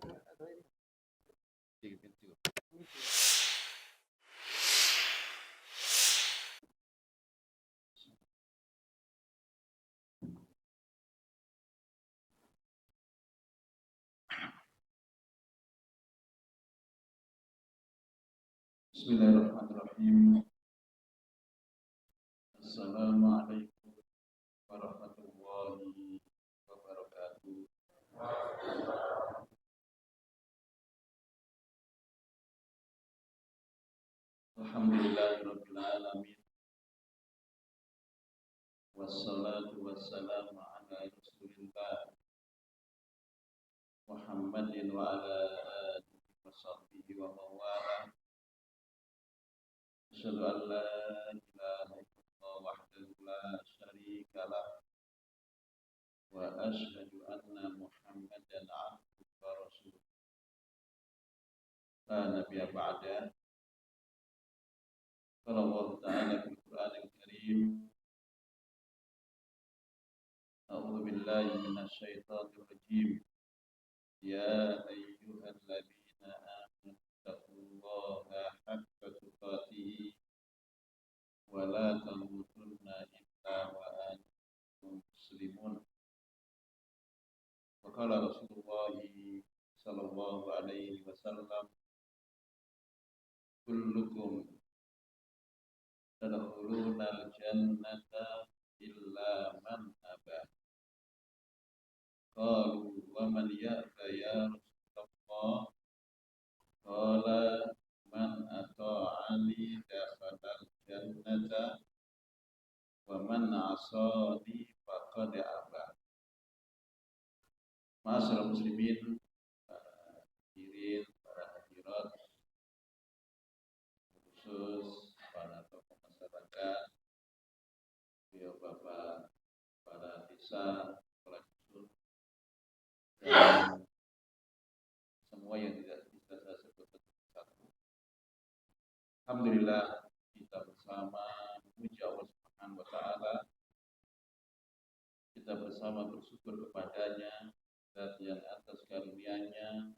Bismillahirrahmanirrahim. Assalamualaikum warahmatullahi wabarakatuh. Alhamdulillahirabbil alamin. Wassalatu wassalamu ala Rasulillah Muhammadin wa ala alihi wa sahbihi wa mawala. Asyhadu an la ilaha illallah wahdahu la syarika lah wa asyhadu anna Muhammadan abduhu wa rasuluh. La nabiyya ba'da. Qala Allah Ta'ala fil Qur'anil Karim. A'udzu billahi minasy syaithanir rajim. Ya ayyuhalladzina amanu taqullaha haqqa tuqatih wa la tamutunna illa wa antum muslimun. Wa qala Rasulullah sallallahu alaihi wasallam, kullukum tadkhuluna al-jannata illa man aba. Qalu wa man ya'ba ya Rasulullah? Qala man ata'ani dakhala al-jannata wa man 'asani faqad aba. Ma'asyiral muslimin, para hadirin, para hadirat, khusus para tokoh masyarakat, beliau bapak para desa, kepala dusun, dan semua yang tidak bisa saya sebut satu. Alhamdulillah, kita bersama memuji Allah Subhanahu wa taala. Kita bersama bersyukur kepadanya dan yang atas karunia-Nya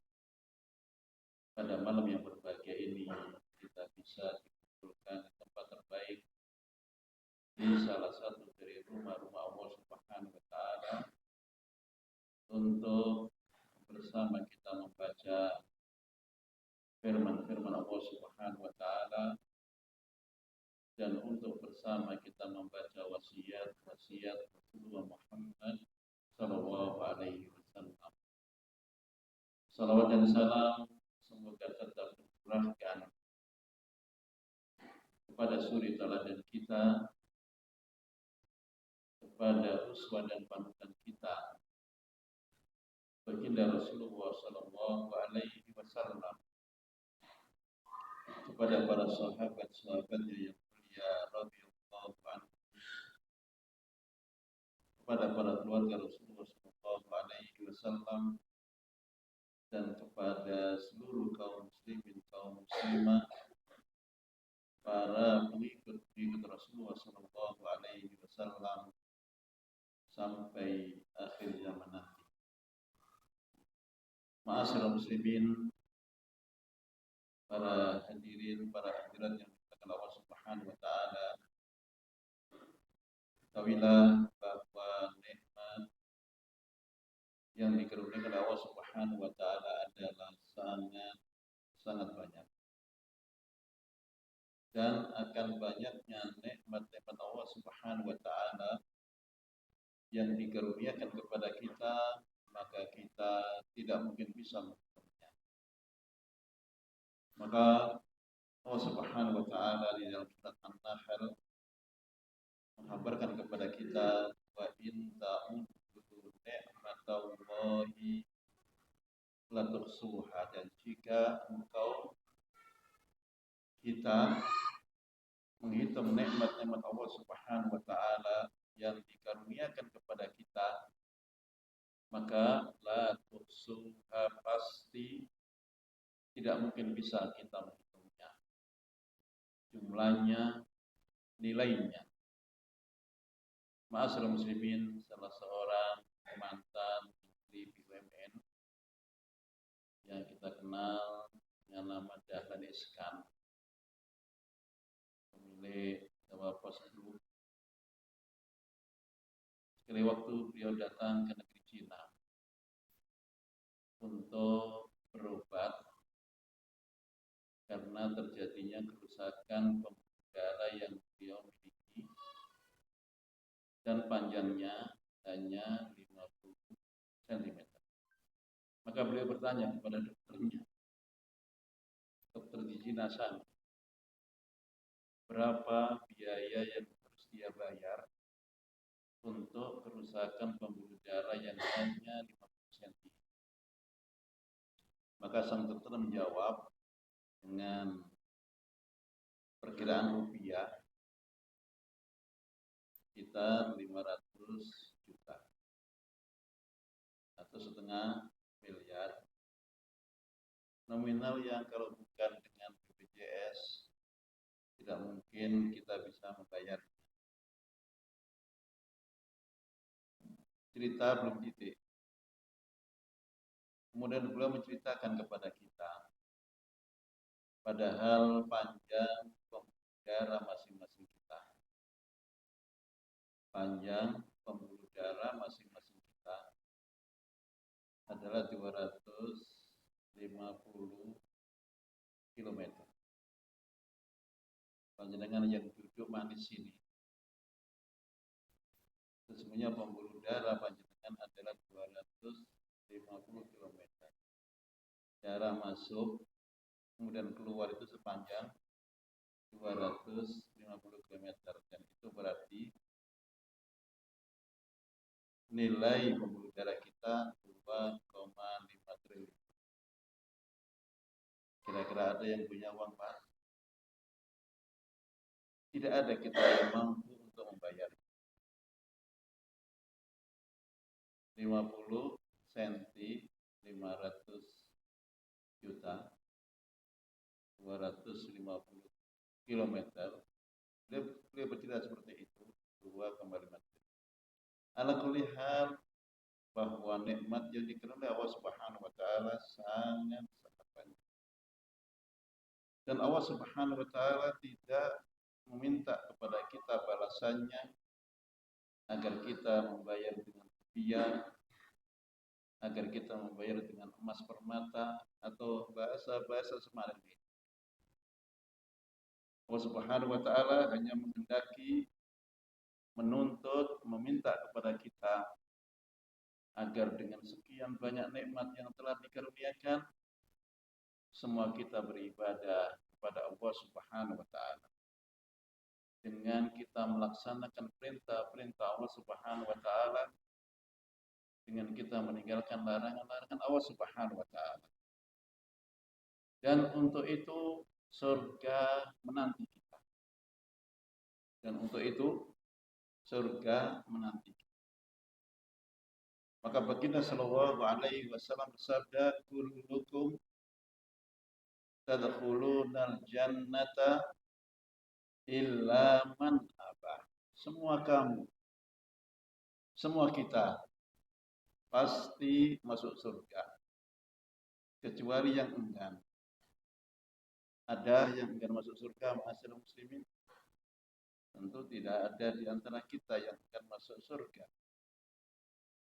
pada malam yang berbahagia ini kita bisa dikumpulkan di tempat terbaik di salah satu dari rumah-rumah Allah Subhanahu wa taala untuk bersama kita membaca firman-firman Allah Subhanahu wa taala dan untuk bersama kita membaca wasiat Rasulullah Muhammad sallallahu alaihi wasallam. Salawat dan salam semoga tetap tercurahkan kepada suri teladan kita, kepada uswah dan panutan kita, baginda Rasulullah sallallahu alaihi wasallam, kepada para sahabat-sahabatnya yang mulia radhiyallahu anhum, kepada para keluarga Rasulullah sallallahu alaihi wasallam, dan kepada seluruh kaum muslimin, kaum muslimah, para pengikut Rasulullah sallallahu alaihi wasallam sampai akhir zaman nanti. Ma'asyiral muslimin, para hadirin, para hadirat yang dimuliakan Allah Subhanahu wa taala, ketahuilah bahwa nikmat yang dikaruniakan Allah Subhanahu wa taala adalah sangat banyak. Dan akan banyaknya nikmat-nikmat Allah Subhanahu wa taala yang dikaruniakan kepada kita, maka kita tidak mungkin bisa menghitungnya. Maka Allah Subhanahu wa taala di dalam surat An-Nahl menghabarkan kepada kita, wa in ta'uddu ni'matallahi la tuhsuha, dan jika kita menghitung nikmat-nikmat Allah Subhanahu wa taala yang dikaruniakan kepada kita, maka la tuhsuha, pasti tidak mungkin bisa kita menghitungnya, jumlahnya, nilainya. Ma'asyiral muslimin, salah seorang mantan Menteri BUMN yang kita kenal dengan nama Dahlan Iskan, pemilik Jawa Pos Group. Sekali waktu beliau datang ke negeri Cina untuk berobat karena terjadinya kerusakan pembuluh darah yang beliau miliki dan panjangnya hanya 50 cm. Maka beliau bertanya kepada dokternya, dokter di Cina sana, berapa biaya yang harus dia bayar untuk kerusakan pembuluh darah yang hanya 50 cm. Maka sang dokter menjawab dengan perkiraan rupiah sekitar 500 juta atau setengah miliar. Nominal yang kalau bukan dengan BPJS tidak mungkin kita bisa membayar. Cerita belum titik. Kemudian beliau menceritakan kepada kita, padahal panjang pembuluh darah masing-masing kita. Panjang pembuluh darah masing-masing kita adalah 250 km. Panjenengan yang duduk manis ini, sesungguhnya pembuluh darah panjenengan adalah 250 km. Darah masuk kemudian keluar itu sepanjang 250 km, dan itu berarti nilai pembuluh darah kita 2,5 triliun. Kira-kira ada yang punya uang, Pak? Tidak ada kita yang mampu untuk membayar. 50 cm 500 juta 250 km. Beliau bercerita seperti itu, 2,5 triliun. Ala kulli hal, bahwa nikmat yang dikaruniai Allah Subhanahu wa taala sangat banyak. Dan Allah Subhanahu wa taala tidak meminta kepada kita balasannya agar kita membayar dengan rupiah, agar kita membayar dengan emas permata atau bahasa-bahasa semacam ini. Allah Subhanahu wa taala hanya menghendaki, menuntut, meminta kepada kita agar dengan sekian banyak nikmat yang telah dikaruniakan, semua kita beribadah kepada Allah Subhanahu wa taala. Dengan kita melaksanakan perintah-perintah Allah Subhanahu wa taala, dengan kita meninggalkan larangan-larangan Allah Subhanahu wa taala. Dan untuk itu surga menanti kita. Dan untuk itu surga menanti kita. Maka baginda sallallahu alaihi wasallam bersabda, kullukum tadkhulunal jannata illa man aba. Semua kamu, semua kita pasti masuk surga kecuali yang enggan. Ada yang enggan masuk surga, ma'asyiral muslimin? Tentu tidak ada di antara kita yang enggan masuk surga.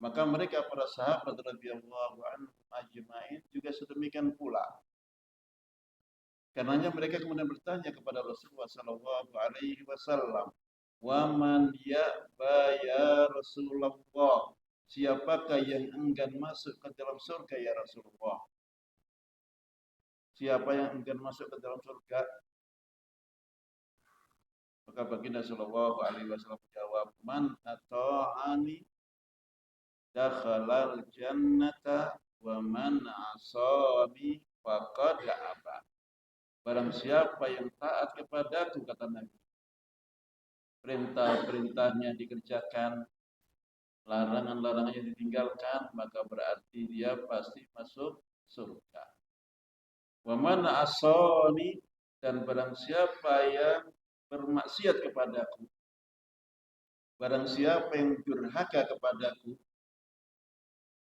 Maka mereka para sahabat radhiyallahu anhum ajma'in juga sedemikian pula. Karenanya mereka kemudian bertanya kepada Rasulullah sallallahu alaihi wasallam, "Wa man ya'ba ya Rasulullah?" Siapakah yang enggan masuk ke dalam surga ya Rasulullah? Siapa yang enggan masuk ke dalam surga? Maka baginda sallallahu alaihi wasallam menjawab, "Man ata'ani dakhalal jannata wa man 'asani faqad aba." Barang siapa yang taat kepadaku, kata Nabi, perintah-perintahnya dikerjakan, larangan-larangannya ditinggalkan, maka berarti dia pasti masuk surga. Wa man 'asani, dan barang siapa yang bermaksiat kepadaku, barang siapa yang durhaka kepadaku,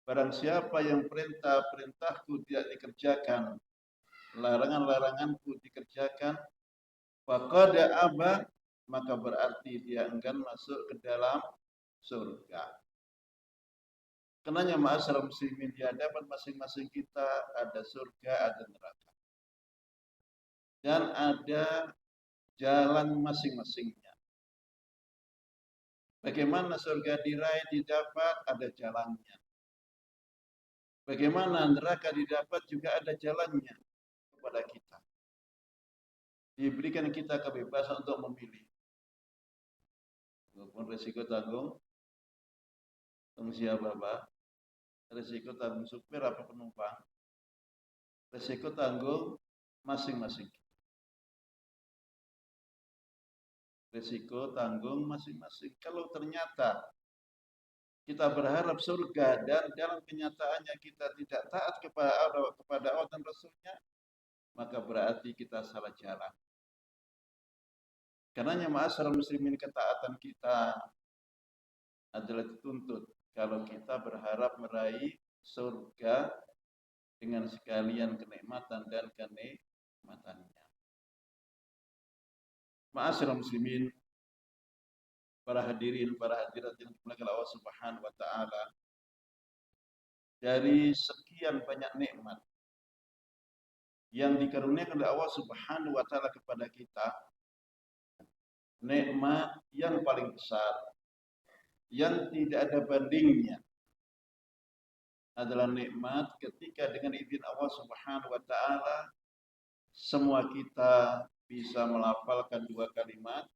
Barang siapa yang perintah-perintahku tidak dikerjakan, larangan-laranganku dikerjakan, faqad aba, maka berarti dia enggan masuk ke dalam surga. Kenanya ma'asyiral muslimin, di hadapan masing-masing kita ada surga, ada neraka. Dan ada jalan masing-masingnya. Bagaimana surga diraih didapat, ada jalannya. Bagaimana neraka didapat juga ada jalannya kepada kita. Diberikan kita kebebasan untuk memilih. Walaupun resiko tanggung siapa, Pak? Resiko tanggung supir apa penumpang? Resiko tanggung masing-masing. Resiko tanggung masing-masing. Kalau ternyata kita berharap surga dan dalam kenyataannya kita tidak taat kepada Allah dan Rasulnya, maka berarti kita salah jalan. Karenanya ma'asyiral muslimin, ketaatan kita adalah dituntut kalau kita berharap meraih surga dengan sekalian kenikmatan dan kenikmatannya. Ma'asyiral muslimin, para hadirin, para hadirat yang dimuliakan Allah Subhanahu wa taala, dari sekian banyak nikmat yang dikaruniakan oleh Allah Subhanahu wa taala kepada kita, nikmat yang paling besar yang tidak ada bandingnya adalah nikmat ketika dengan izin Allah Subhanahu wa taala semua kita bisa melafalkan dua kalimat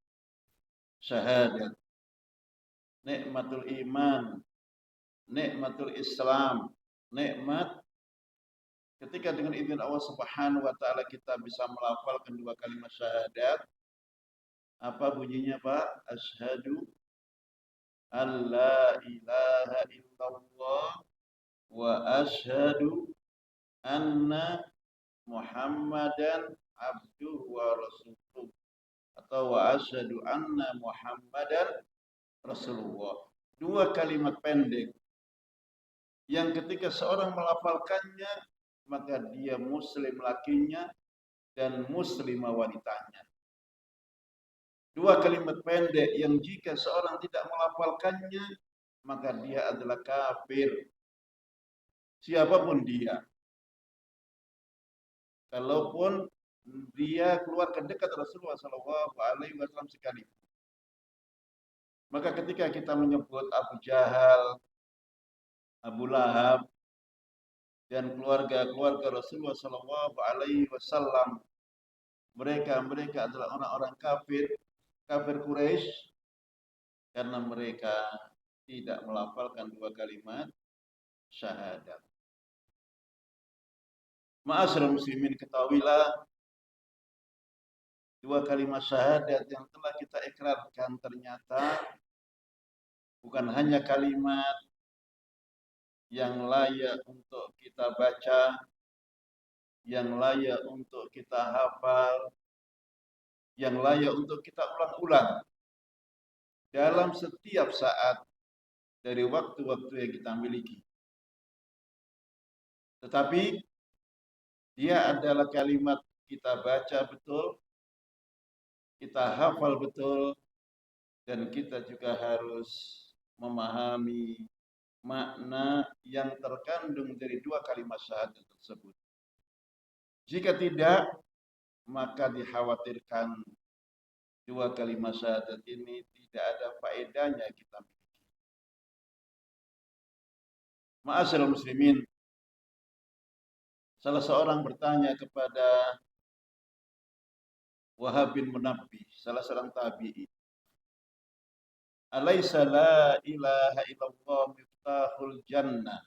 syahadat. Nikmatul iman, nikmatul Islam, nikmat ketika dengan izin Allah Subhanahu wa taala kita bisa melafalkan dua kalimat syahadat. Apa bunyinya, Pak? Asyhadu an la ilaha illallah wa asyhadu anna Muhammadan abduhu wa rasuluh, atau wa asyhadu anna Muhammadan Rasulullah. Dua kalimat pendek yang ketika seorang melafalkannya maka dia muslim lakinya dan muslimah wanitanya. Dua kalimat pendek yang jika seorang tidak melafalkannya maka dia adalah kafir. Siapapun dia. Kalaupun dia keluarga dekat Rasulullah SAW sekali. Maka ketika kita menyebut Abu Jahal, Abu Lahab, dan keluarga-keluarga Rasulullah SAW, mereka adalah orang-orang kafir Quraisy, karena mereka tidak melafalkan dua kalimat syahadat. Ma'asyiral muslimin, ketahuilah dua kalimat syahadat yang telah kita ikrarkan ternyata bukan hanya kalimat yang layak untuk kita baca, yang layak untuk kita hafal, yang layak untuk kita ulang-ulang dalam setiap saat dari waktu-waktu yang kita miliki. Tetapi dia adalah kalimat kita baca betul, kita hafal betul, dan kita juga harus memahami makna yang terkandung dari dua kalimat syahadat tersebut. Jika tidak, maka dikhawatirkan dua kalimat syahadat ini tidak ada faedahnya kita miliki. Ma'asyiral muslimin, salah seorang bertanya kepada Wahab bin Munabbih, salah seorang tabi'i, "Alaisa la ilaha illallah miftahul jannah?"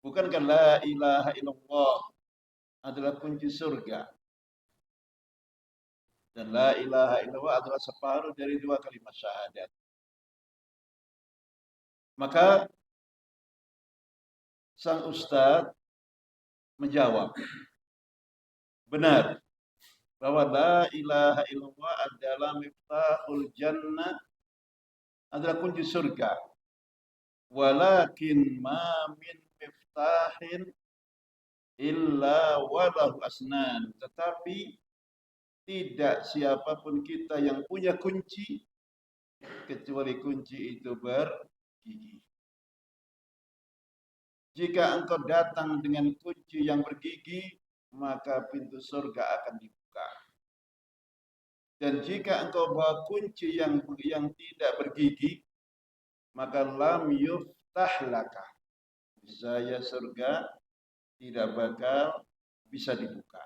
Bukankah la ilaha illallah adalah kunci surga? Dan la ilaha illallah adalah separuh dari dua kalimat syahadat. Maka sang ustaz menjawab, benar bahwa la ilaha illallah adalah miftahul jannah, adalah kunci surga. Walakin ma min miftahin illa walahu asnan. Tetapi tidak siapapun kita yang punya kunci kecuali kunci itu bergigi. Jika engkau datang dengan kunci yang bergigi, maka pintu surga akan dibuka. Dan jika engkau bawa kunci yang tidak bergigi, maka lam yuftah laka. Saya surga tidak bakal bisa dibuka.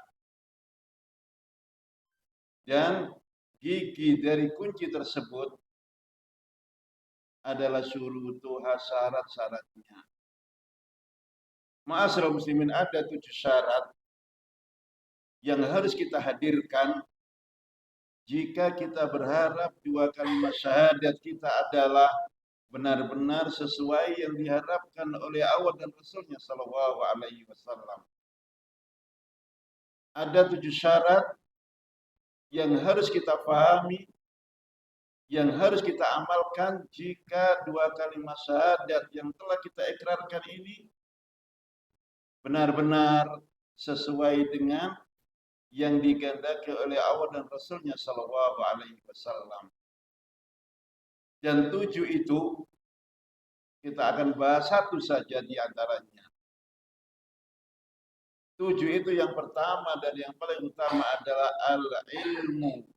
Dan gigi dari kunci tersebut adalah syurutuha, syarat-syaratnya. Ma'asyiral muslimin, ada 7 syarat yang harus kita hadirkan jika kita berharap 2 kalimat syahadat kita adalah benar-benar sesuai yang diharapkan oleh Allah dan Rasulnya sallallahu alaihi wasallam. Ada 7 syarat yang harus kita pahami, yang harus kita amalkan jika 2 kalimat syahadat yang telah kita ikrarkan ini benar-benar sesuai dengan yang dikehendaki oleh Allah dan Rasulnya sallallahu alaihi wasallam. Dan 7 itu kita akan bahas satu saja di antaranya. 7 itu yang pertama dan yang paling utama adalah al-ilmu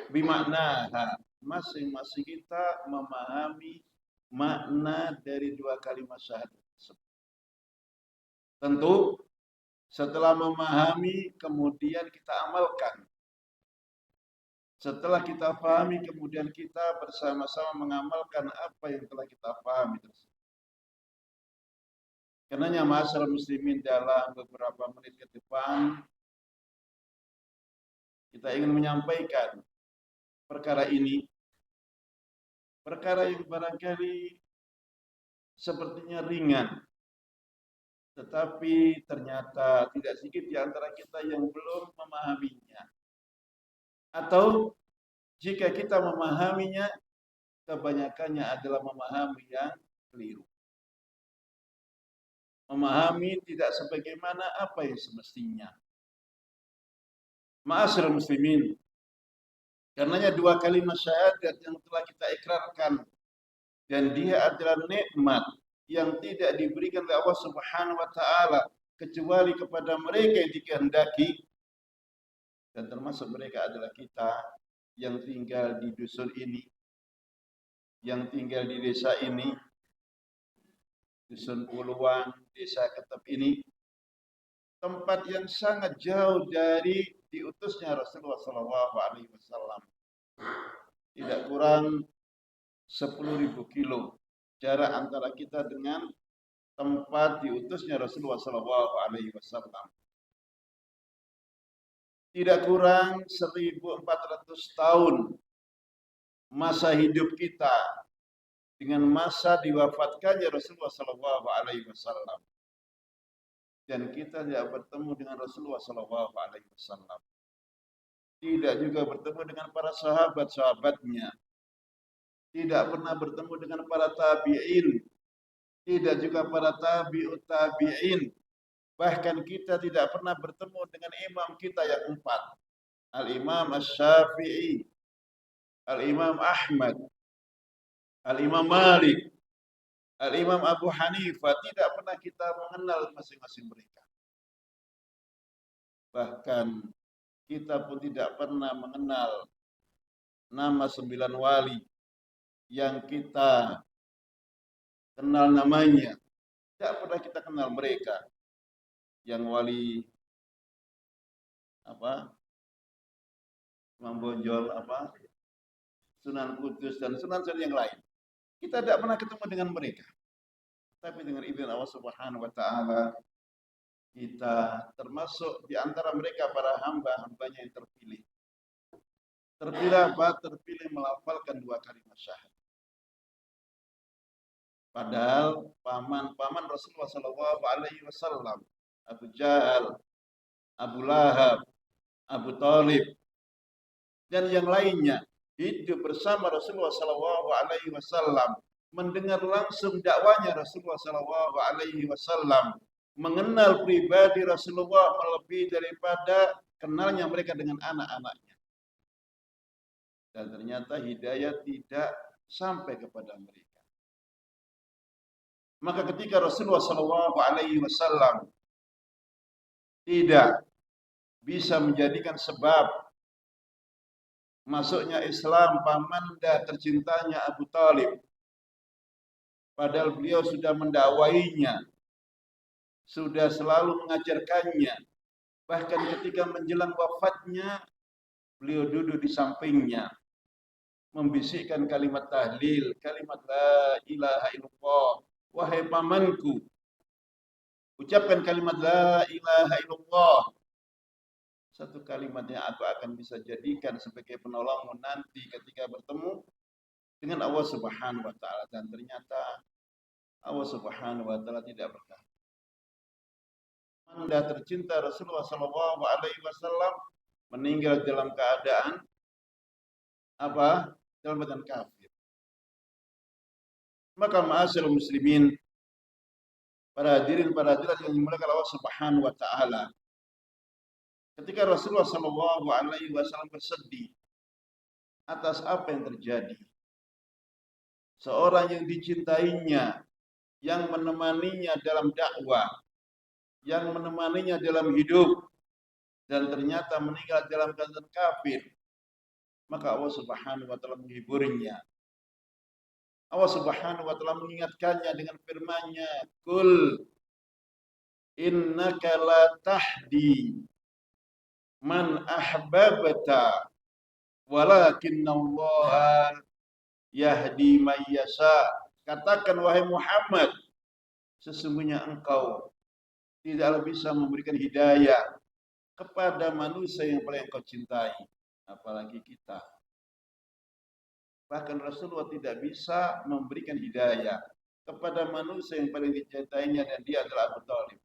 bimaknaha. Masing-masing kita memahami makna dari 2 kalimat syahadat tersebut. Tentu setelah memahami kemudian kita amalkan. Setelah kita pahami kemudian kita bersama-sama mengamalkan apa yang telah kita pahami tersebut. Karenanya ma'asyiral muslimin, dalam beberapa menit ke depan kita ingin menyampaikan perkara ini. Perkara yang barangkali sepertinya ringan, tetapi ternyata tidak sedikit di antara kita yang belum memahaminya. Atau jika kita memahaminya, kebanyakannya adalah memahami yang keliru. Memahami tidak sebagaimana apa yang semestinya. Ma'asyiral muslimin, karenanya 2 kalimat syahadat yang telah kita ikrarkan dan dia adalah nikmat yang tidak diberikan oleh Allah Subhanahu wa taala kecuali kepada mereka yang dikehendaki, dan termasuk mereka adalah kita yang tinggal di dusun ini, yang tinggal di desa ini, dusun Puluhan, desa Ketep ini, tempat yang sangat jauh dari diutusnya Rasulullah sallallahu alaihi wasallam. Tidak kurang 10.000 kilo jarak antara kita dengan tempat diutusnya Rasulullah sallallahu alaihi wasallam. Tidak kurang 1.400 tahun masa hidup kita dengan masa diwafatkannya Rasulullah sallallahu alaihi wasallam. Dan kita tidak bertemu dengan Rasulullah sallallahu alaihi wasallam. Tidak juga bertemu dengan para sahabat-sahabatnya. Tidak pernah bertemu dengan para tabi'in. Tidak juga para tabi'ut tabi'in. Bahkan kita tidak pernah bertemu dengan imam kita yang 4. Al-Imam Asy-Syafi'i, Al-Imam Ahmad, Al-Imam Malik, Al-Imam Abu Hanifah. Tidak pernah kita mengenal masing-masing mereka. Bahkan kita pun tidak pernah mengenal nama 9 wali yang kita kenal namanya. Tidak pernah kita kenal mereka. Yang wali Imam Bonjol, Sunan Kudus dan sunan-sunan yang lain. Kita tidak pernah ketemu dengan mereka. Tapi dengan izin Allah Subhanahu wa taala, kita termasuk di antara mereka para hamba-hambanya yang terpilih. Terpilih apa? Terpilih melafalkan 2 kalimat syahadat. Padahal paman Rasulullah sallallahu alaihi wasallam, Abu Jahal, Abu Lahab, Abu Talib, dan yang lainnya hidup bersama Rasulullah sallallahu alaihi wasallam mendengar langsung dakwanya Rasulullah Shallallahu Alaihi Wasallam, mengenal pribadi Rasulullah melebihi daripada kenalnya mereka dengan anak-anaknya. Dan ternyata hidayah tidak sampai kepada mereka. Maka ketika Rasulullah Shallallahu Alaihi Wasallam tidak bisa menjadikan sebab masuknya Islam pamanda tercintanya Abu Talib, padahal beliau sudah mendakwainya, sudah selalu mengajarkannya, bahkan ketika menjelang wafatnya beliau duduk di sampingnya, membisikkan kalimat tahlil, kalimat la ilaha illallah. Wahai pamanku, ucapkan kalimat la ilaha illallah. Satu kalimat yang aku akan bisa jadikan sebagai penolongmu nanti ketika bertemu dengan Allah Subhanahu wa taala. Dan ternyata Allah Subhanahu wa taala tidak berkata. Anda tercinta Rasulullah sallallahu alaihi wasallam meninggal dalam keadaan apa? Dalam keadaan kafir. Maka ma'asyiral muslimin, para hadirin yang dimuliakan Allah Subhanahu wa taala. Ketika Rasulullah sallallahu alaihi wasallam bersedih atas apa yang terjadi, seorang yang dicintainya, yang menemaninya dalam dakwah, yang menemaninya dalam hidup, dan ternyata meninggal dalam keadaan kafir, maka Allah Subhanahu wa taala menghiburnya. Allah Subhanahu wa taala mengingatkannya dengan firman-Nya, "Qul innaka la tahdi man ahbabta walakinallaha yahdi man yasha." Katakan wahai Muhammad, sesungguhnya engkau tidaklah bisa memberikan hidayah kepada manusia yang paling engkau cintai, apalagi kita. Bahkan Rasulullah tidak bisa memberikan hidayah kepada manusia yang paling dicintainya, dan dia adalah Abu Talib.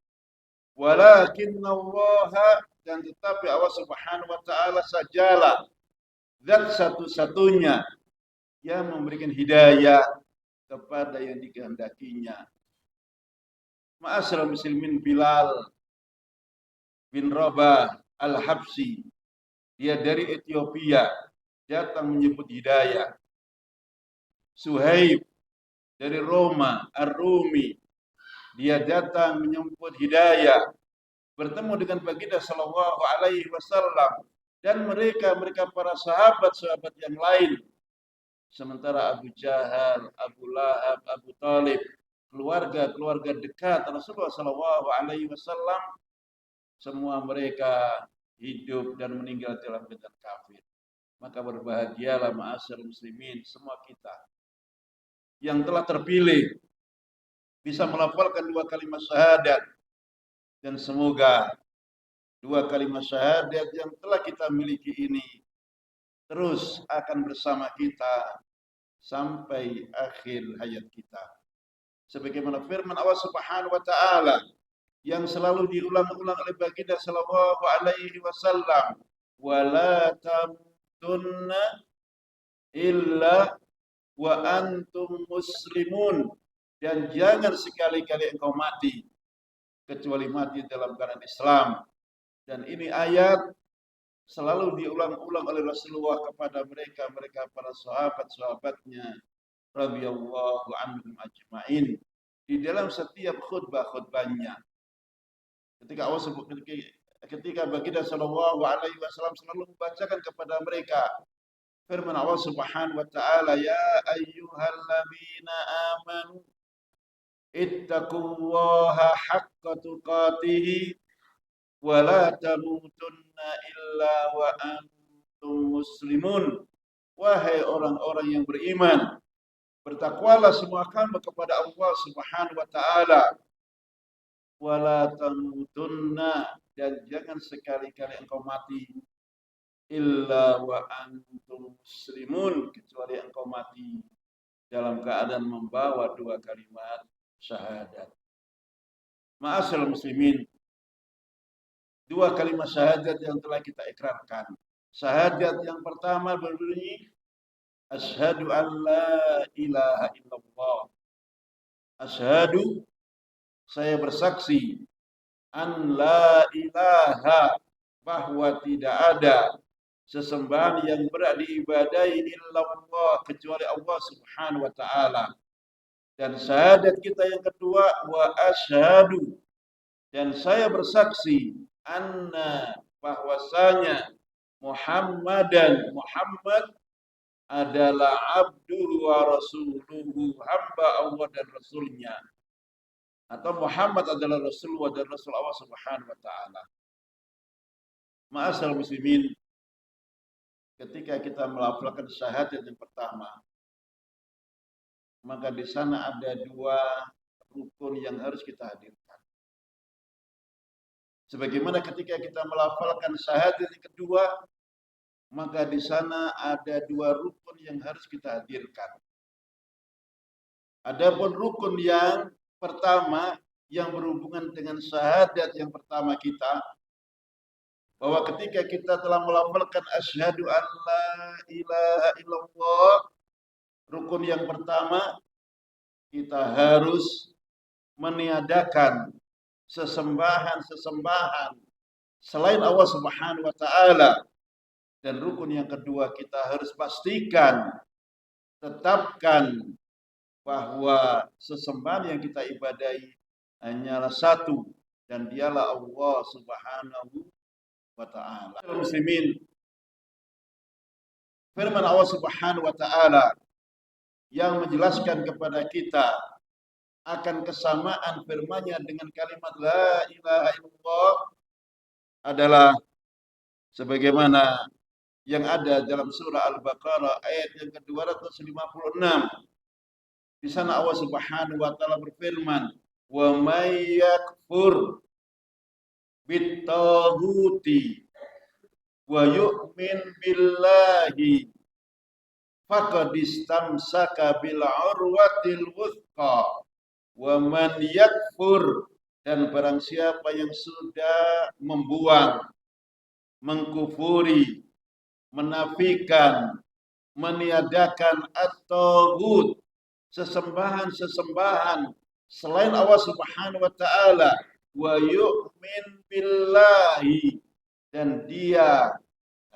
Walakinallaha, dan tetapi Allah Subhanahu wa taala sajalah zat satu-satunya yang memberikan hidayah kepada yang dikehendakinya. Ma'asyiral muslimin, Bilal bin Rabah Al-Habsyi, dia dari Ethiopia, datang menyebut hidayah. Suhaib dari Roma, Ar-Rumi, dia datang menyebut hidayah, bertemu dengan baginda sallallahu alaihi wasallam, dan mereka para sahabat-sahabat yang lain. Sementara Abu Jahal, Abu Lahab, Abu Talib, keluarga dekat Rasulullah sallallahu alaihi wasallam, semua mereka hidup dan meninggal dalam keadaan kafir. Maka berbahagialah ma'asyiral muslimin, semua kita yang telah terpilih bisa melafalkan dua kalimat syahadat, dan semoga dua kalimat syahadat yang telah kita miliki ini terus akan bersama kita sampai akhir hayat kita. Sebagaimana firman Allah Subhanahu wa taala yang selalu diulang-ulang oleh baginda sallallahu alaihi wasallam, wala tamutunna illa wa antum muslimun, dan jangan sekali-kali engkau mati kecuali mati dalam keadaan Islam. Dan ini ayat selalu diulang-ulang oleh Rasulullah kepada mereka para sahabat-sahabatnya radhiyallahu anhum ajmain di dalam setiap khutbah-khutbahnya. Ketika baginda sallallahu alaihi wasallam selalu membacakan kepada mereka firman Allah Subhanahu wa taala, ya ayyuhalladzina amanu ittaqullaha haqqa tuqatih wa la tamutunna illa wa antum muslimun. Wahai orang-orang yang beriman, bertakwalah semua kamu kepada Allah Subhanahu wa taala. Wa la tamutunna, dan jangan sekali-kali engkau mati illa wa antum muslimun, kecuali engkau mati dalam keadaan membawa dua kalimat syahadat. Ma'asyiral muslimin, dua kalimat syahadat yang telah kita ikrarkan. Syahadat yang pertama berbunyi Asyhadu an la ilaha illallah. Asyhadu, saya bersaksi, an la ilaha, bahwa tidak ada sesembahan yang berhak diibadahi illallah, kecuali Allah Subhanahu wa taala. Dan syahadat kita yang kedua, wa asyhadu, dan saya bersaksi, anna, bahwasanya Muhammad adalah abduhu wa rasuluhu, hamba Allah dan rasulnya. Atau Muhammad adalah Rasulullah dan Rasul Allah Subhanahu wa taala. Ma'asal muslimin, ketika kita melafalkan syahadat yang pertama, maka di sana ada dua rukun yang harus kita hadirkan. Sebagaimana ketika kita melafalkan syahadat yang kedua, maka di sana ada dua rukun yang harus kita hadirkan. Adapun rukun yang pertama yang berhubungan dengan syahadat yang pertama kita, bahwa ketika kita telah melafalkan asyhadu an la ilaha illallah, rukun yang pertama kita harus meniadakan sesembahan selain Allah Subhanahu wa taala. Dan rukun yang kedua kita harus pastikan, tetapkan bahwa sesembahan yang kita ibadahi hanyalah satu, dan dialah Allah Subhanahu wa taala. Muslimin, firman Allah Subhanahu wa taala yang menjelaskan kepada kita akan kesamaan firman-Nya dengan kalimat la ilaha illallah adalah sebagaimana yang ada dalam surah Al-Baqarah ayat yang ke-256. Di sana Allah Subhanahu wa taala berfirman, "Wa may yakfur bit-taghuti wa yu'min billahi faqad istamsaka bil 'urwatil wuthqa wa man yakfur," dan barang siapa yang sudah membuang, mengkufuri, menafikan, meniadakan at-taghut, sesembahan selain Allah Subhanahu wa taala, wa yu'min billahi, dan dia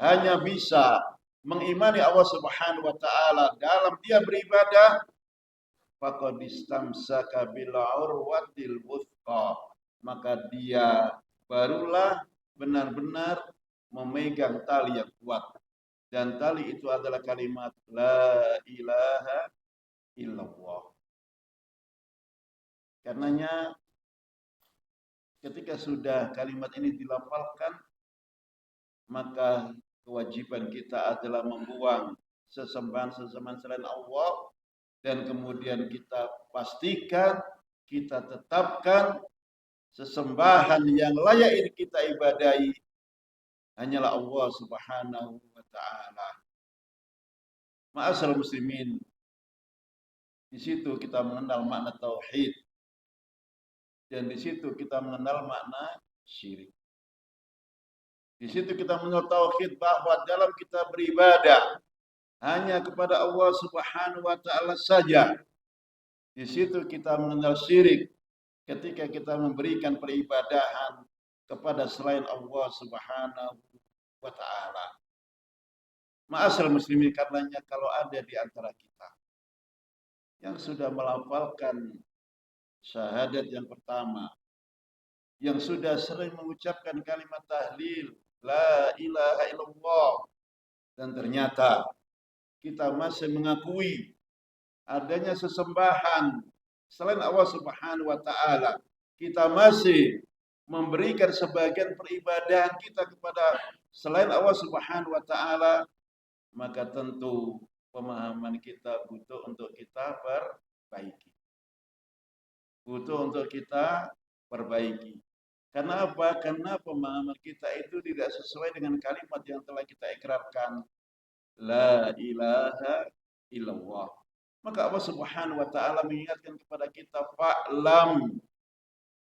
hanya bisa mengimani Allah Subhanahu wa taala dalam dia beribadah, faqad istamsaka bil urwatil wuthqa, maka dia barulah benar-benar memegang tali yang kuat. Dan tali itu adalah kalimat la ilaha illallah. Karenanya ketika sudah kalimat ini dilafalkan, maka kewajiban kita adalah membuang sesembahan selain Allah, dan kemudian kita pastikan, kita tetapkan sesembahan yang layak ini kita ibadahi hanyalah Allah Subhanahu wa taala. Ma'asal muslimin, di situ kita mengenal makna tauhid, dan di situ kita mengenal makna syirik. Di situ kita mengenal tauhid, bahwa dalam kita beribadah hanya kepada Allah Subhanahu wa taala saja. Di situ kita mengenal syirik, ketika kita memberikan peribadahan kepada selain Allah Subhanahu wa taala. Ma'asal muslimin, karenanya kalau ada di antara kita yang sudah melafalkan syahadat yang pertama, yang sudah sering mengucapkan kalimat tahlil la ilaha illallah, dan ternyata kita masih mengakui adanya sesembahan selain Allah Subhanahu wa taala, kita masih memberikan sebagian peribadahan kita kepada selain Allah Subhanahu wa taala, maka tentu pemahaman kita butuh untuk kita perbaiki. Karena apa? Karena pemahaman kita itu tidak sesuai dengan kalimat yang telah kita ikrarkan, la ilaha illallah. Maka Allah Subhanahu wa taala mengingatkan kepada kita, fa'lam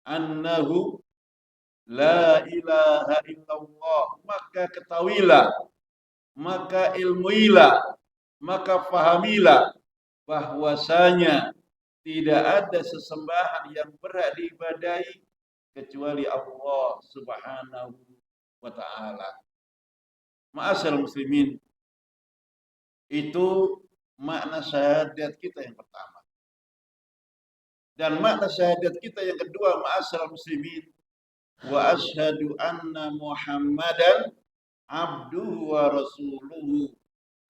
annahu la ilaha illallah, maka ketahuilah, maka ilmuilah maka fahamilah bahwasanya tidak ada sesembahan yang berhak diibadahi kecuali Allah Subhanahu wa taala. Ma'asyiral muslimin, itu makna syahadat kita yang pertama. Dan makna syahadat kita yang kedua, ma'asyiral muslimin, wa asyhadu anna Muhammadan abduhu wa rasuluhu,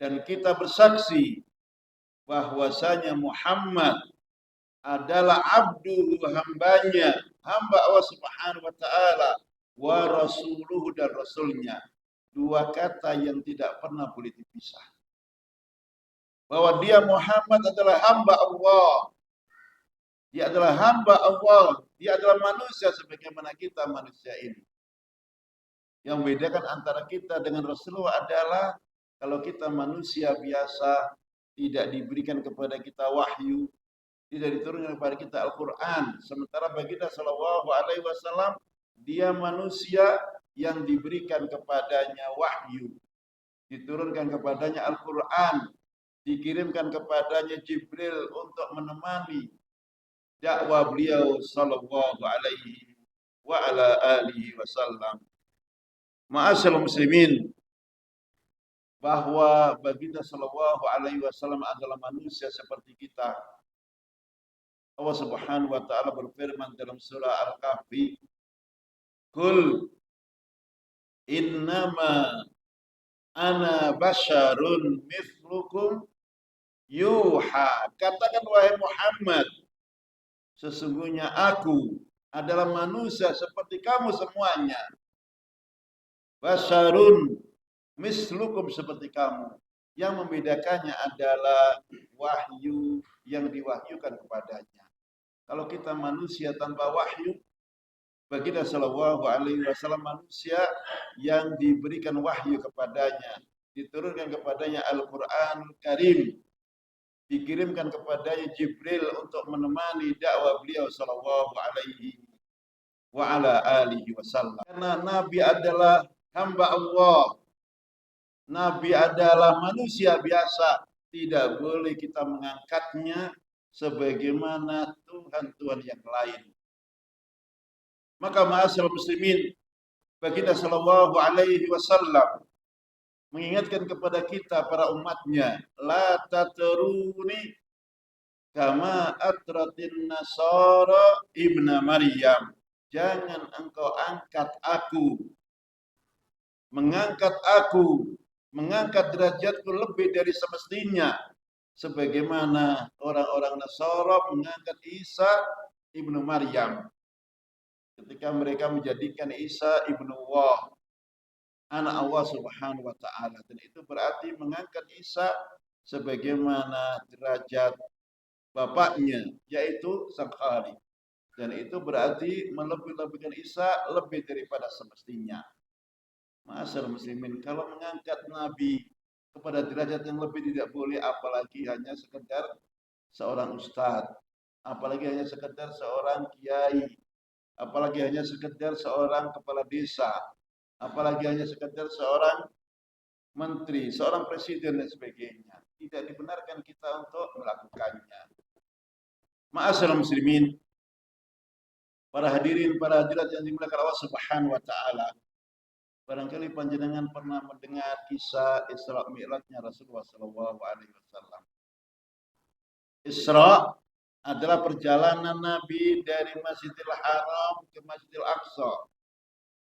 dan kita bersaksi bahwasanya Muhammad adalah abdu, hambanya, hamba Allah Subhanahu wa taala, wa rasuluhu, dan rasulnya. Dua kata yang tidak pernah boleh dipisah. Bahwa dia Muhammad adalah hamba Allah. Dia adalah hamba Allah. Dia adalah manusia sebagaimana kita manusia ini. Yang membedakan antara kita dengan Rasulullah adalah kalau kita manusia biasa, tidak diberikan kepada kita wahyu, tidak diturunkan kepada kita Al-Quran. Sementara baginda Sallallahu Alaihi Wasallam, dia manusia yang diberikan kepadanya wahyu, diturunkan kepadanya Al-Quran, dikirimkan kepadanya Jibril untuk menemani dakwah beliau Sallallahu Alaihi wa ala alihi wasallam. Ma'asyiral muslimin, bahwa baginda Sallallahu Alaihi Wasallam adalah manusia seperti kita. Allah Subhanahu wa taala berfirman dalam surah Al-Kahfi, "Qul innama ana basyarun mithlukum yuha." Katakan wahai Muhammad, sesungguhnya aku adalah manusia seperti kamu semuanya. Basyarun mislukum, seperti kamu. Yang membedakannya adalah wahyu yang diwahyukan kepadanya. Kalau kita manusia tanpa wahyu, baginda Sallallahu Alaihi Wasallam manusia yang diberikan wahyu kepadanya, diturunkan kepadanya Al-Quran Karim, dikirimkan kepadanya Jibril untuk menemani dakwah beliau Sallallahu Alaihi wa ala alihi wasallam. Karena Nabi adalah hamba Allah, Nabi adalah manusia biasa, tidak boleh kita mengangkatnya sebagaimana Tuhan-Tuhan yang lain. Maka ma'asyiral muslimin, baginda Sallallahu Alaihi Wasallam mengingatkan kepada kita para umatnya, la tatruni kama atratin nasara ibna Maryam. Jangan engkau angkat aku, mengangkat aku, mengangkat derajatku lebih dari semestinya, sebagaimana orang-orang Nasara mengangkat Isa ibnu Maryam ketika mereka menjadikan Isa ibnu Allah, anak Allah Subhanahu wa taala. Dan itu berarti mengangkat Isa sebagaimana derajat bapaknya, yaitu Sang Khalik. Dan itu berarti melebih-lebihkan Isa lebih daripada semestinya. Ma'asyiral muslimin, kalau mengangkat Nabi kepada derajat yang lebih tidak boleh, apalagi hanya sekedar seorang ustadz, apalagi hanya sekedar seorang kiai, apalagi hanya sekedar seorang kepala desa, apalagi hanya sekedar seorang menteri, seorang presiden dan sebagainya. Tidak dibenarkan kita untuk melakukannya. Ma'asyiral muslimin, para hadirin, para hadirat yang dimuliakan Allah Subhanahu wa taala, barangkali panjenengan pernah mendengar kisah Isra Mi'rajnya Rasulullah sallallahu alaihi wasallam. Isra adalah perjalanan Nabi dari Masjidil Haram ke Masjidil Aqsa.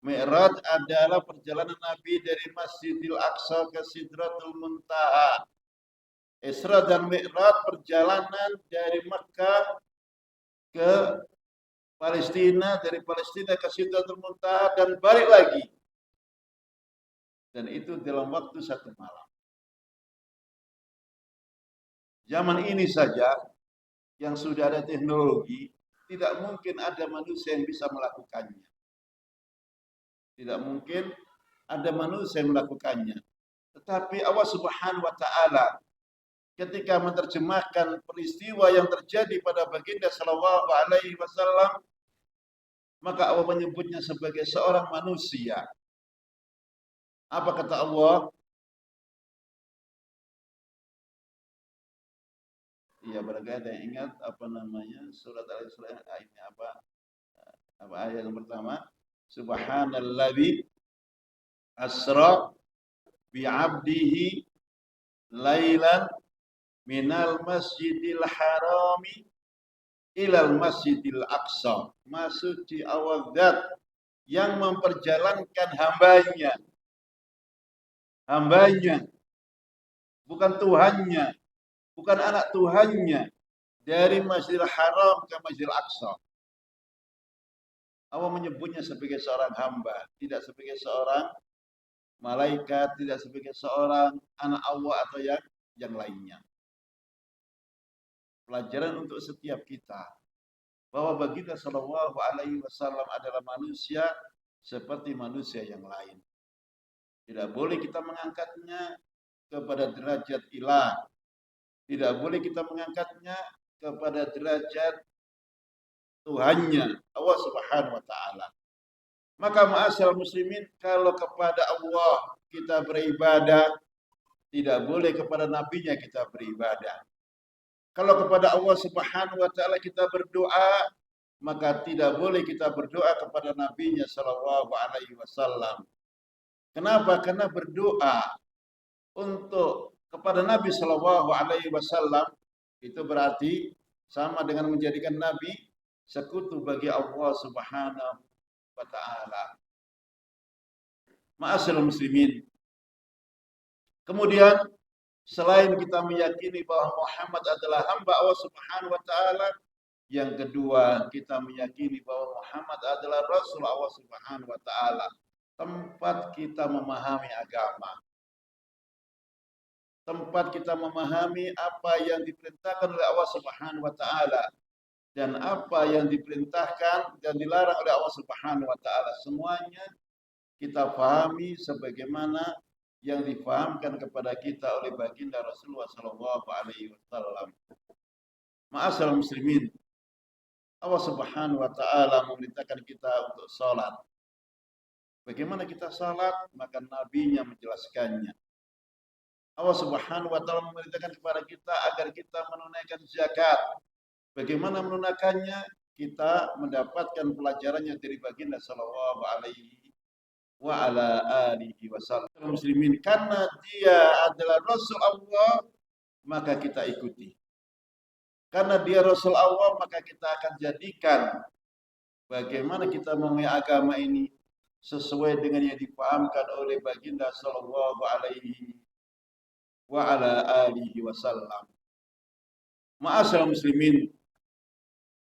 Mi'raj adalah perjalanan Nabi dari Masjidil Aqsa ke Sidratul Muntaha. Isra dan Mi'raj perjalanan dari Mekah ke Palestina, dari Palestina ke Sidratul Muntaha dan balik lagi. Dan itu dalam waktu 1 malam. Zaman ini saja yang sudah ada teknologi, tidak mungkin ada manusia yang bisa melakukannya. Tidak mungkin ada manusia yang melakukannya. Tetapi Allah Subhanahu wa taala ketika menerjemahkan peristiwa yang terjadi pada baginda Sallallahu Alaihi Wasallam, maka Allah menyebutnya sebagai seorang manusia. Apa kata Allah? Iya, barangkali ada yang ingat apa namanya surat Al-Isra ini apa ayat yang pertama? Subhanalladzi asra bi 'abdihi lailan minal masjidil harami ilal masjidil aqsa. Maksudnya Allah zat yang memperjalankan hambanya, bukan Tuhannya, bukan anak Tuhannya, dari Masjidil Haram ke Masjidil Aqsa. Allah menyebutnya sebagai seorang hamba, tidak sebagai seorang malaikat, tidak sebagai seorang anak Allah atau yang lainnya. Pelajaran untuk setiap kita bahwa baginda Shallallahu Alaihi Wasallam adalah manusia seperti manusia yang lain. Tidak boleh kita mengangkatnya kepada derajat ilah. Tidak boleh kita mengangkatnya kepada derajat Tuhannya, Allah Subhanahu wa taala. Maka ma'asyiral muslimin, kalau kepada Allah kita beribadah, tidak boleh kepada nabinya kita beribadah. Kalau kepada Allah Subhanahu wa taala kita berdoa, maka tidak boleh kita berdoa kepada nabinya sallallahu alaihi wasallam. Kenapa? Karena berdoa untuk kepada Nabi sallallahu alaihi wasallam itu berarti sama dengan menjadikan nabi sekutu bagi Allah Subhanahu wa taala. Ma'asyiral muslimin. Kemudian selain kita meyakini bahwa Muhammad adalah hamba Allah Subhanahu wa taala, yang kedua kita meyakini bahwa Muhammad adalah Rasul Allah Subhanahu wa taala. Tempat kita memahami agama. Tempat kita memahami apa yang diperintahkan oleh Allah Subhanahu wa taala dan apa yang diperintahkan dan dilarang oleh Allah Subhanahu wa taala. Semuanya kita pahami sebagaimana yang difahamkan kepada kita oleh baginda Rasulullah sallallahu alaihi wasallam. Ma'asyiral muslimin, Allah Subhanahu wa taala memerintahkan kita untuk salat. Bagaimana kita salat? Maka nabinya menjelaskannya. Allah Subhanahu wa taala memerintahkan kepada kita agar kita menunaikan zakat. Bagaimana menunaikannya? Kita mendapatkan pelajarannya dari baginda sallallahu alaihi wa ala alihi wasallam. Muslimin, karena dia adalah Rasul Allah, maka kita ikuti. Karena dia Rasul Allah, maka kita akan jadikan bagaimana kita memahami agama ini sesuai dengan yang dipahamkan oleh baginda sallallahu alaihi wa ala alihi wasallam. Ma'asyiral muslimin,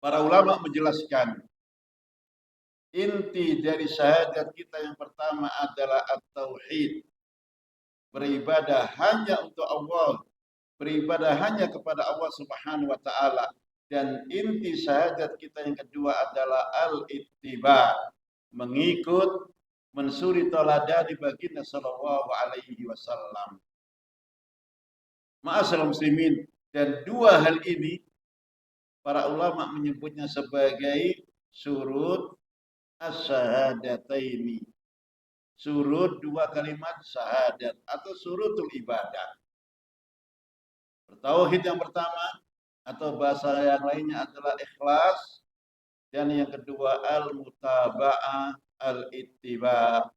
para ulama menjelaskan inti dari syahadat kita yang pertama adalah at-tauhid. Beribadah hanya untuk Allah, beribadah hanya kepada Allah Subhanahu wa taala. Dan inti syahadat kita yang kedua adalah al-ittiba, mengikut, mensuri taladani baginda sallallahu alaihi wasallam. Ma'asyiral muslimin, dan dua hal ini para ulama menyebutnya sebagai surut as-syahadataini. Surut dua kalimat syahadat atau surutul ibadah. Tauhid yang pertama atau bahasa yang lainnya adalah ikhlas, dan yang kedua al-mutaba'ah al-ittiba,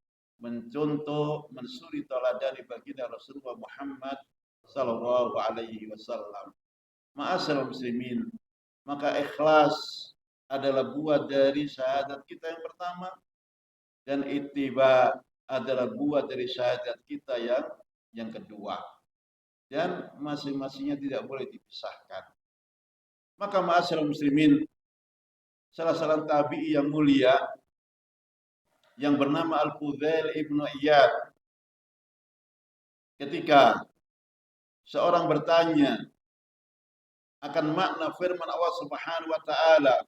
mencontoh, mensuri taladani baginda Rasulullah Muhammad sallallahu alaihi wasallam. Ma'asyiral muslimin, maka ikhlas adalah buah dari syahadat kita yang pertama, dan ittiba adalah buah dari syahadat kita yang kedua, dan masing-masingnya tidak boleh dipisahkan. Maka ma'asyiral muslimin, salah seorang tabi'i yang mulia yang bernama Al-Fudail ibnu Iyad, ketika seorang bertanya akan makna firman Allah Subhanahu wa taala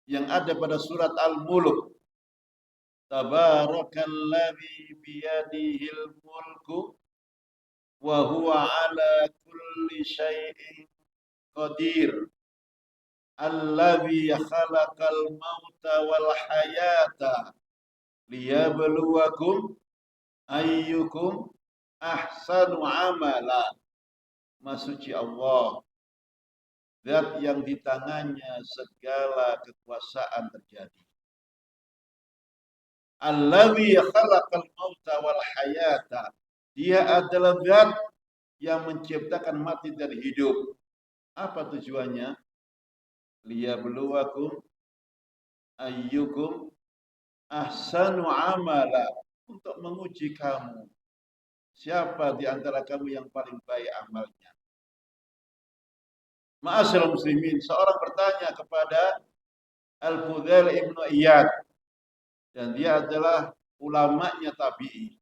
yang ada pada surat Al-Mulk, Tabarakalladzi biyadihil mulku wa huwa ala kulli syai'in qadir, alladzi khalaqal mauta wal hayata liyabluwakum ayyukum ahsanu amala. Maha suci Allah Zat yang di tangannya segala kekuasaan terjadi. Allazi khalaqal mauta wal hayata. Dia adalah zat yang menciptakan mati dan hidup. Apa tujuannya? Liyabluwakum ayyukum ahsanu amala. Untuk menguji kamu. Siapa di antara kamu yang paling baik amalnya? Ma'asyiral muslimin, seorang bertanya kepada Al-Fudail Ibnu Iyad, dan dia adalah ulamanya tabi'i.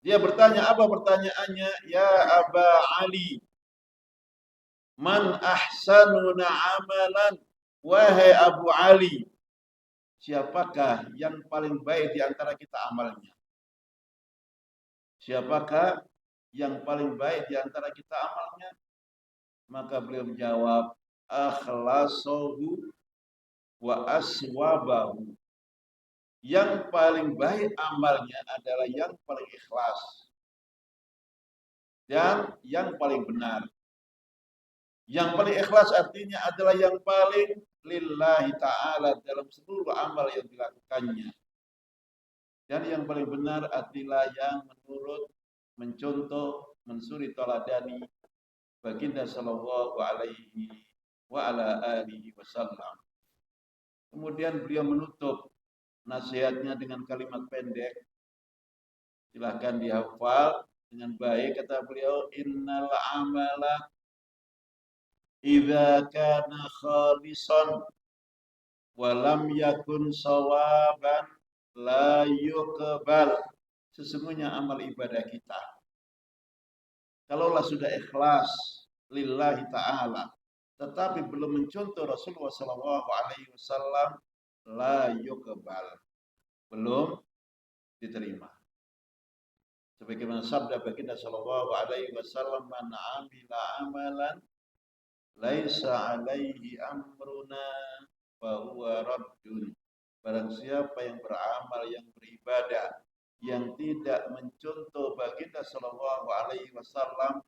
Dia bertanya, apa pertanyaannya? Ya Aba Ali, man ahsanuna amalan? Wahai Abu Ali, siapakah yang paling baik di antara kita amalnya? Siapakah yang paling baik di antara kita amalnya? Maka beliau menjawab, akhlasahu wa aswabahu. Yang paling baik amalnya adalah yang paling ikhlas dan yang paling benar. Yang paling ikhlas artinya adalah yang paling lillahi ta'ala dalam seluruh amal yang dilakukannya. Dan yang paling benar adalah yang menurut, mencontoh, mensuri taladani baginda sallallahu alaihi wa ala alihi wasallam. Kemudian beliau menutup nasihatnya dengan kalimat pendek. Silahkan dihafal dengan baik. Kata beliau, innal amala idza kana khalisan wa lam yakun sawaban la yuqbal. Sesungguhnya amal ibadah kita, kalaulah sudah ikhlas lillahi ta'ala, tetapi belum mencontoh Rasulullah sallallahu alaihi wasallam, la yuqbal, belum diterima. Sebagaimana sabda baginda sallallahu alaihi wasallam, man amila amalan laisa alaihi amruna fa huwa raddun. Barang siapa yang beramal, yang beribadah, yang tidak mencontoh baginda sallallahu alaihi wasallam,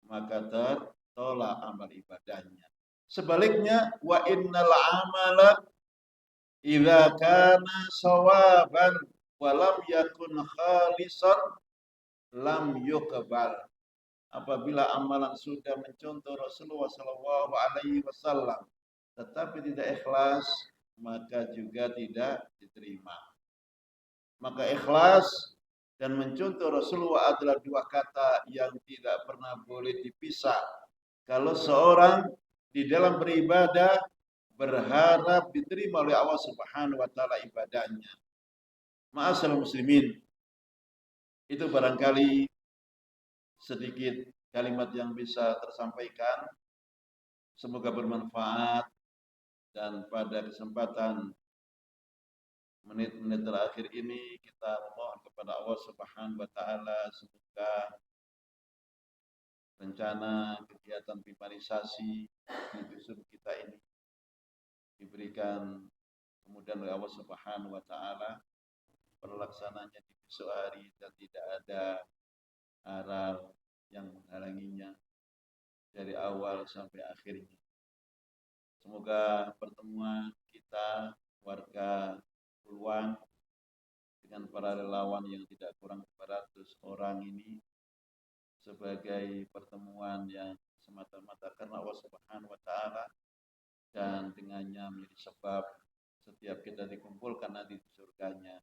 maka tertolak amal ibadahnya. Sebaliknya, wa innal amala idza kana sawaban wa lam yakun khalisan lam yuqbal. Apabila amalan sudah mencontoh Rasulullah sallallahu alaihi wasallam tetapi tidak ikhlas, maka juga tidak diterima. Maka ikhlas dan mencontoh Rasulullah adalah dua kata yang tidak pernah boleh dipisah. Kalau seorang di dalam beribadah berharap diterima oleh Allah Subhanahu wa taala ibadahnya. Ma'asyiral muslimin, itu barangkali sedikit kalimat yang bisa tersampaikan. Semoga bermanfaat, dan pada kesempatan menit-menit terakhir ini kita mohon kepada Allah Subhanahu wa taala semoga rencana kegiatan pipanisasi di dusun kita ini diberikan kemudahan oleh Allah Subhanahu wa taala, pelaksananya di besok hari dan tidak ada aral yang menghalanginya dari awal sampai akhirnya. Semoga pertemuan kita warga Puluhan dengan para relawan yang tidak kurang 200 orang ini sebagai pertemuan yang semata-mata karena Allah Subhanahu wa taala, dan dengannya menjadi sebab setiap kita dikumpulkan nanti di surganya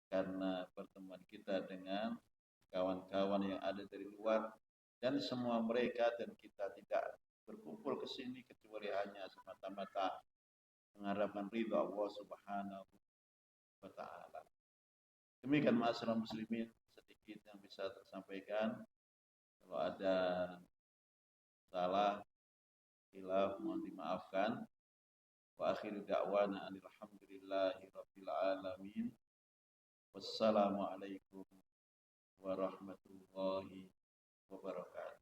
karena pertemuan kita dengan kawan-kawan yang ada dari luar, dan semua mereka dan kita tidak berkumpul ke sini kecuali hanya semata-mata mengharapkan ridha Allah Subhanahu wa ta'ala. Demikian ma'asyiral muslimin sedikit yang bisa tersampaikan. Kalau ada salah, khilaf, mohon dimaafkan. Wa akhiru da'wana alhamdulillahi rabbil alamin. Wassalamualaikum warahmatullahi wabarakatuh.